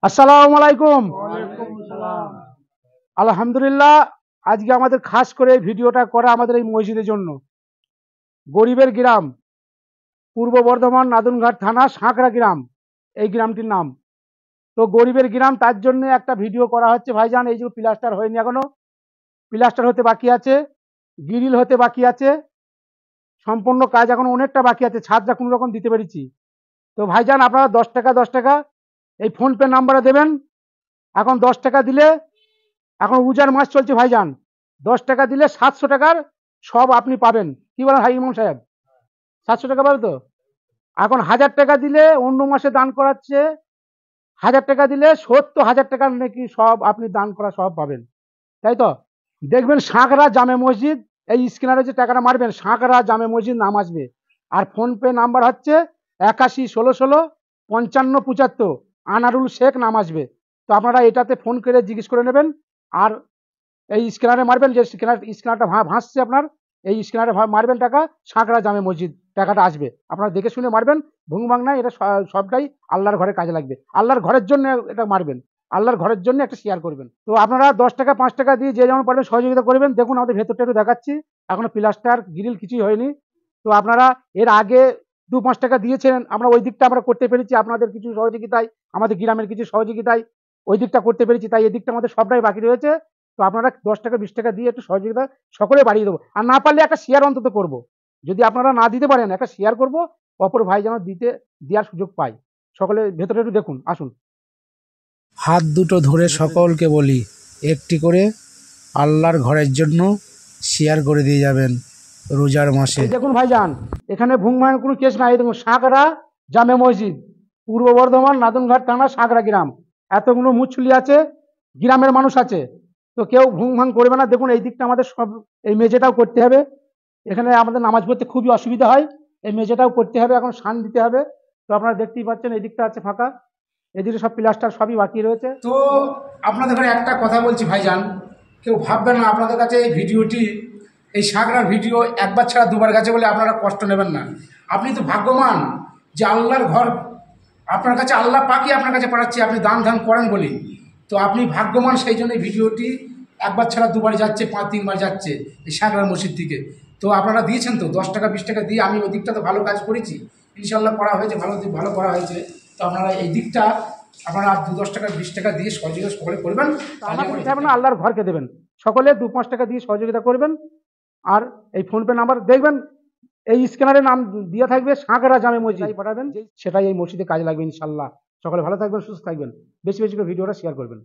আসসালামু আলাইকুম। ওয়ালাইকুম আসসালাম। আলহামদুলিল্লাহ। আজকে আমাদের খাস করে এই ভিডিওটা করা আমাদের এই মসজিদের জন্য। গরিবের গ্রাম, পূর্ব বর্ধমান নাদুনঘাট থানা সাঁকড়া গ্রাম, এই গ্রামটির নাম। তো গরিবের গ্রাম, তার জন্য একটা ভিডিও করা হচ্ছে ভাইজান। এই যে প্লাস্টার হয়নি এখনো, প্লাস্টার হতে বাকি আছে, গ্রিল হতে বাকি আছে, সম্পূর্ণ কাজ এখন অনেকটা বাকি আছে, ছাদটা কোনো রকম দিতে পেরেছি। তো ভাইজান আপনারা 10 টাকা এই ফোনপে নাম্বারে দেবেন। এখন 10 টাকা দিলে, এখন উজার মাস চলছে ভাইজান, 10 টাকা দিলে 700 টাকার সব আপনি পাবেন। কি বলেন হাই ইমাম সাহেব? 700 টাকা পাবে তো? এখন 1000 টাকা দিলে অন্য মাসে দান করাচ্ছে, 1000 টাকা দিলে 70,000 টাকার নাকি সব আপনি দান করা সব পাবেন, তাই তো? দেখবেন সাঁকড়া জামে মসজিদ, এই স্ক্যানারে যে টাকাটা মারবেন সাঁকড়া জামে মসজিদ নাম আসবে। আর ফোনপে নাম্বার হচ্ছে 81 16 16 55 75, আনারুল শেখ নাম আসবে। তো আপনারা এটাতে ফোন করে জিজ্ঞেস করে নেবেন। আর এই স্ক্যানারে মারবেন, যে স্ক্যানারটা ভাসছে আপনার, এই স্ক্যানারে মারবেন টাকা, সাঁকড়া জামে মসজিদ টাকাটা আসবে। আপনারা দেখে শুনে মারবেন, ভুংভাং নাই, এটা সবটাই আল্লাহর ঘরে কাজে লাগবে। আল্লাহর ঘরের জন্য এটা মারবেন, আল্লাহর ঘরের জন্য একটা শেয়ার করবেন। তো আপনারা 10 টাকা 5 টাকা দিয়ে যে যেমন পারবেন সহযোগিতা করবেন। দেখুন আমাদের ভেতরটা একটু দেখাচ্ছি, এখনো প্লাস্টার গ্রিল কিছুই হয়নি। তো আপনারা এর আগে 2-5 টাকা দিয়েছেন, আমরা ওই দিকটা আমরা করতে পেরেছি আপনাদের কিছু সহযোগিতায়, আমাদের গ্রামের কিছু সহযোগিতায় ওই দিকটা করতে পেরেছি, তাই এই দিকটা আমাদের সবটাই বাকি রয়েছে। তো আপনারা 10 টাকা 20 টাকা দিয়ে একটু সহযোগিতা সকলে বাড়িয়ে দেবো। আর না পারলে একটা শেয়ার অন্তত করব। যদি আপনারা না দিতে পারেন, একটা শেয়ার করব, অপর ভাই যেন দেওয়ার সুযোগ পায়। সকলে ভেতরে একটু দেখুন, আসুন। হাত দুটো ধরে সকলকে বলি, একটি করে আল্লাহর ঘরের জন্য শেয়ার করে দিয়ে যাবেন রোজার মাসে। এই দেখুন ভাইজান, এখানে ভুংভাঙের কোনো কেস নাই। এই দেখুন সাঁকড়া জামে মসজিদ, পূর্ব বর্ধমান নাদুনঘাট থানা সাঁকড়া গ্রাম। এতগুলো মুছলি আছে, গ্রামের মানুষ আছে, তো কেউ ভুংভাং করবে না। দেখুন এই দিকটা আমাদের সব, এই মেঝেটাও করতে হবে। এখানে আমাদের নামাজ পড়তে খুবই অসুবিধা হয়, এই মেঝেটাও করতে হবে, এখন শান দিতে হবে। তো আপনারা দেখতেই পাচ্ছেন এই দিকটা আছে ফাঁকা, এদিকে সব প্লাস্টার সবই বাকি রয়েছে। তো আপনাদের ঘরে একটা কথা বলছি ভাইজান, কেউ ভাববেন না আপনাদের কাছে এই ভিডিওটি, এই সাঁকড়ার ভিডিও একবার ছাড়া দুবার গেছে বলে আপনারা কষ্ট নেবেন না। আপনি তো ভাগ্যবান যে আল্লাহর ঘর আপনার কাছে, আল্লাহ পাকই আপনার কাছে পাঠাচ্ছে, আপনি দান ধান করেন বলি। তো আপনি ভাগ্যবান, সেই জন্য এই ভিডিওটি একবার ছাড়া দুবার যাচ্ছে, 5-3 বার যাচ্ছে এই সাঁকড়ার মসজিদ থেকে। তো আপনারা দিয়েছেন তো 10 টাকা 20 টাকা দিয়ে, আমি ওই দিকটাতে ভালো কাজ করেছি, ইনশাল্লাহ করা হয়েছে, ভালো করা হয়েছে। তো আপনারা এই দিকটা আপনারা 2-10 টাকা 20 টাকা দিয়ে সহযোগিতা সকলে করবেন। আল্লাহর ঘরকে দেবেন, সকলে 2-5 টাকা দিয়ে সহযোগিতা করবেন। আর এই ফোনপে নাম্বার দেখবেন, এই স্ক্যানারে নাম দেওয়া থাকবে, সাঁকড়া জামে মসজিদ পাঠাবেন, সেটাই এই মসজিদে কাজে লাগবে ইনশাল্লাহ। সকলে ভালো থাকবেন, সুস্থ থাকবেন, বেশি বেশি করে ভিডিওটা শেয়ার করবেন।